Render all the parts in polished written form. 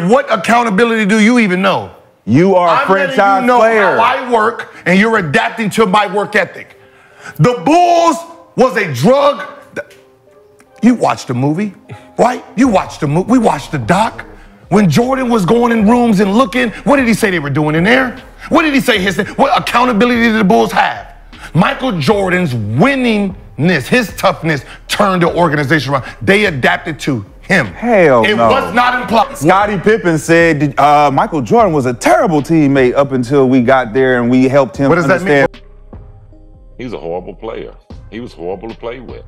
What accountability do you even know? You are a franchise player. How I work, and you're adapting to my work ethic. The Bulls was a drug. You watched the movie, right? You watched the movie. We watched the doc. When Jordan was going in rooms and looking, what did he say they were doing in there? What did he say? What accountability did the Bulls have? Michael Jordan's winningness, his toughness turned the organization around. They adapted to him. Hell no. It was not implied. Scottie Pippen said Michael Jordan was a terrible teammate up until we got there and we helped him understand. That mean? He's a horrible player. He was horrible to play with.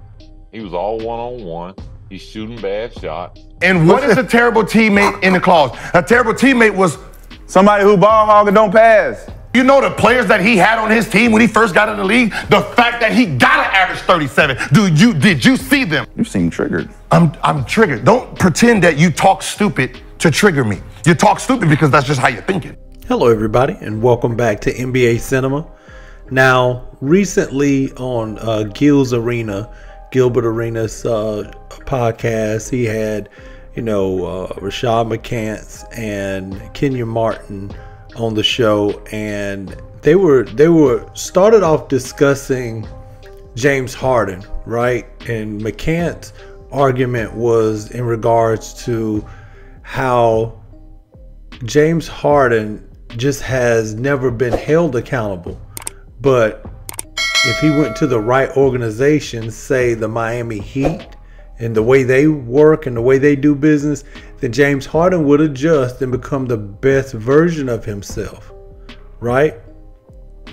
He was all one-on-one. He's shooting bad shots. And what is a terrible teammate in the clause? A terrible teammate was somebody who ball hog and don't pass. You know the players that he had on his team when he first got in the league? The fact that he got an average 37. Did you see them? You seem triggered. I'm triggered. Don't pretend that you talk stupid to trigger me. You talk stupid because that's just how you're thinking. Hello everybody and welcome back to NBA Cinema. Now, recently on Gilbert Arenas podcast, he had, Rashad McCants and Kenyon Martin on the show, and they were started off discussing James Harden, right? And McCants' argument was in regards to how James Harden just has never been held accountable. But if he went to the right organization, say the Miami Heat, and the way they work and the way they do business, then James Harden would adjust and become the best version of himself, right?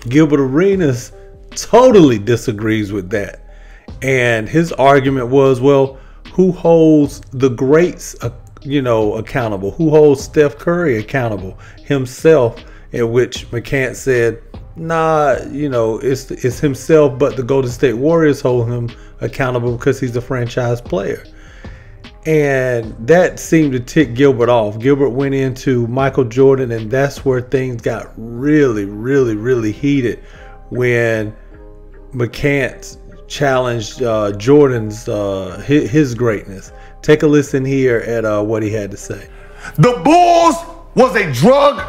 Gilbert Arenas totally disagrees with that. And his argument was, well, who holds the greats, accountable? Who holds Steph Curry accountable? Himself. In which McCants said, nah, it's himself, but the Golden State Warriors hold him accountable because he's a franchise player. And that seemed to tick Gilbert off. Gilbert went into Michael Jordan, and that's where things got really, really, really heated when McCants challenged Jordan's his greatness. Take a listen here at what he had to say. The Bulls was a drug.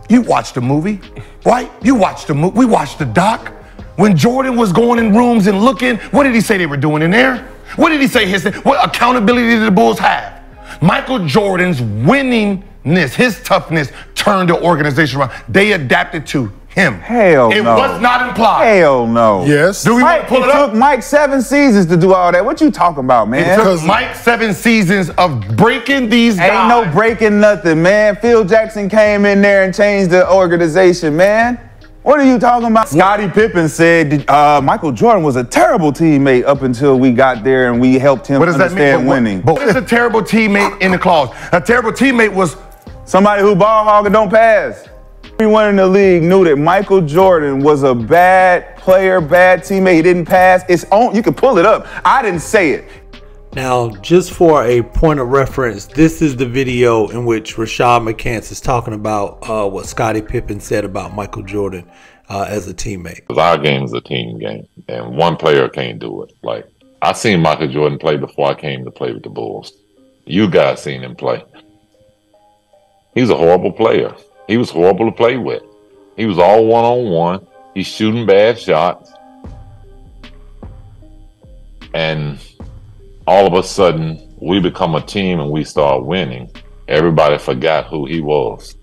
You watched the movie, right? You watched the movie. We watched the doc. When Jordan was going in rooms and looking, what did he say they were doing in there? What did he say? What accountability did the Bulls have? Michael Jordan's winningness, his toughness turned the organization around. They adapted to him. Hell no. It was not implied. Hell no. Yes. Do we want to pull it up? It took Mike 7 seasons to do all that. What you talking about, man? It took Mike 7 seasons of breaking these guys. Ain't no breaking nothing, man. Phil Jackson came in there and changed the organization, man. What are you talking about? Scottie Pippen said Michael Jordan was a terrible teammate up until we got there and we helped him understand winning. But what is a terrible teammate in the clause? A terrible teammate was somebody who ball hog and don't pass. Everyone in the league knew that Michael Jordan was a bad player, bad teammate. He didn't pass. You can pull it up. I didn't say it. Now, just for a point of reference, this is the video in which Rashad McCants is talking about what Scottie Pippen said about Michael Jordan as a teammate. Our game is a team game, and one player can't do it. Like, I seen Michael Jordan play before I came to play with the Bulls. You guys seen him play. He's a horrible player. He was horrible to play with. He was all one-on-one. He's shooting bad shots. And all of a sudden, we become a team and we start winning. Everybody forgot who he was.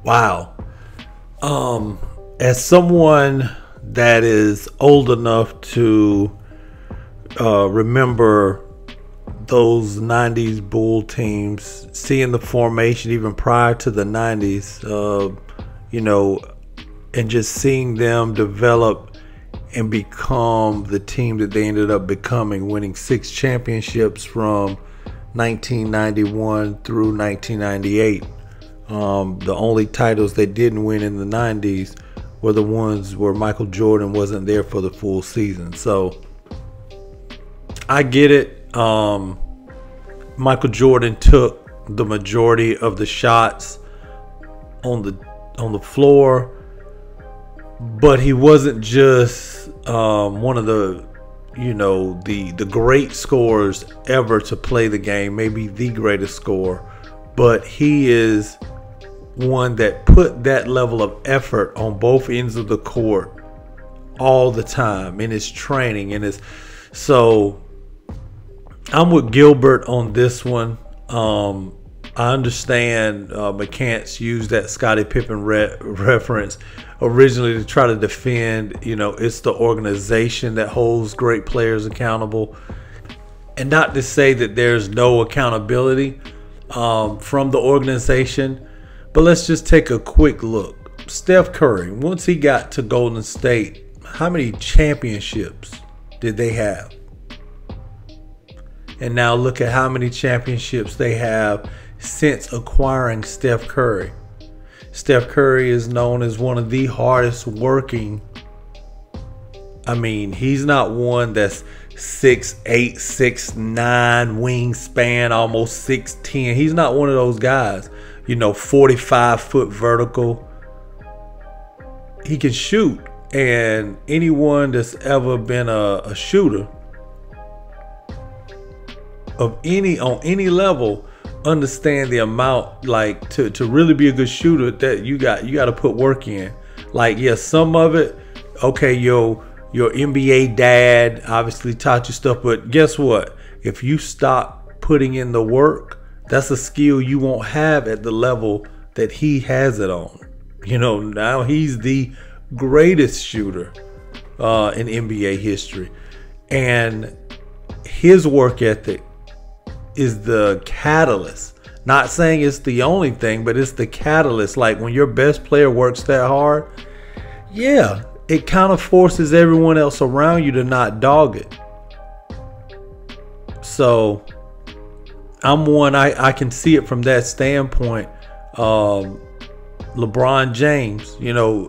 Wow. As someone that is old enough to remember those 90s Bull teams, seeing the formation even prior to the 90s, and just seeing them develop and become the team that they ended up becoming, winning 6 championships from 1991 through 1998. The only titles they didn't win in the 90s were the ones where Michael Jordan wasn't there for the full season. So I get it. Michael Jordan took the majority of the shots on the floor, but he wasn't just one of the the great scorers ever to play the game, maybe the greatest scorer, but he is one that put that level of effort on both ends of the court all the time in his training and his. So I'm with Gilbert on this one. I understand McCants used that Scottie Pippen reference originally to try to defend, it's the organization that holds great players accountable. And not to say that there's no accountability from the organization, but let's just take a quick look. Steph Curry, once he got to Golden State, how many championships did they have? And now look at how many championships they have since acquiring Steph Curry. Steph Curry is known as one of the hardest working. I mean, he's not one that's 6'8", 6'9", wingspan, almost 6'10". He's not one of those guys, 45-foot vertical. He can shoot, and anyone that's ever been a shooter on any level understand the amount, like to really be a good shooter, that you got to put work in. Like, yeah, some of it, okay, your NBA dad obviously taught you stuff, but guess what? If you stop putting in the work, that's a skill you won't have at the level that he has it on. Now he's the greatest shooter in NBA history, and his work ethic is the catalyst. Not saying it's the only thing, but it's the catalyst. Like, when your best player works that hard, yeah, it kind of forces everyone else around you to not dog it. So I'm one, I can see it from that standpoint. LeBron James,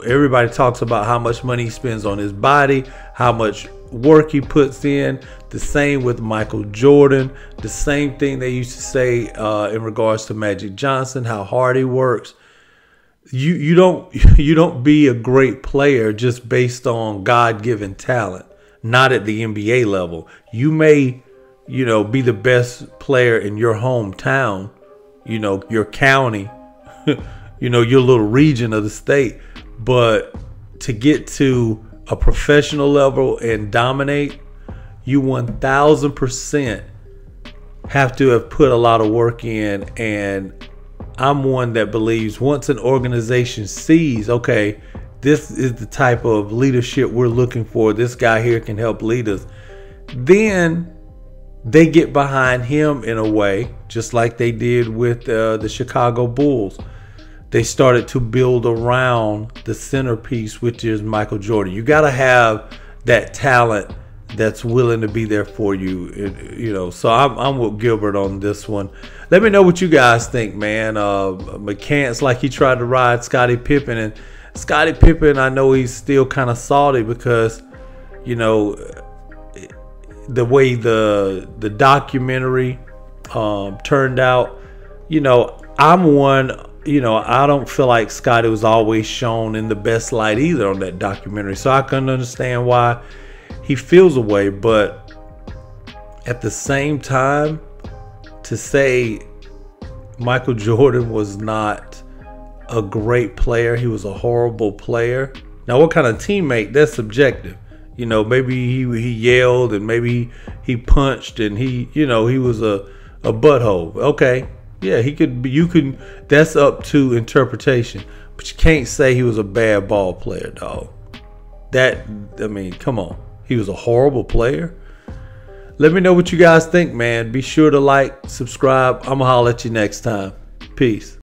everybody talks about how much money he spends on his body, how much work he puts in. The same with Michael Jordan. The same thing they used to say in regards to Magic Johnson, how hard he works. You don't be a great player just based on God-given talent. Not at the NBA level. You may, be the best player in your hometown, your county, your little region of the state, but to get to a professional level and dominate, you 1000% have to have put a lot of work in. And I'm one that believes once an organization sees, okay, this is the type of leadership we're looking for, this guy here can help lead us, then they get behind him in a way, just like they did with the Chicago Bulls. They started to build around the centerpiece, which is Michael Jordan. You got to have that talent that's willing to be there for you, So I'm with Gilbert on this one. Let me know what you guys think, man. McCants, like he tried to ride Scottie Pippen, and Scottie Pippen, I know he's still kind of salty because, the way the documentary turned out. I'm one. I don't feel like Scottie was always shown in the best light either on that documentary. So I couldn't understand why he feels away. But at the same time, to say Michael Jordan was not a great player, he was a horrible player. Now, what kind of teammate? That's subjective. Maybe he yelled, and maybe he punched, and he was a butthole. Okay. Yeah, he could be, that's up to interpretation. But you can't say he was a bad ball player, dog. Come on. He was a horrible player. Let me know what you guys think, man. Be sure to like, subscribe. I'm going to holler at you next time. Peace.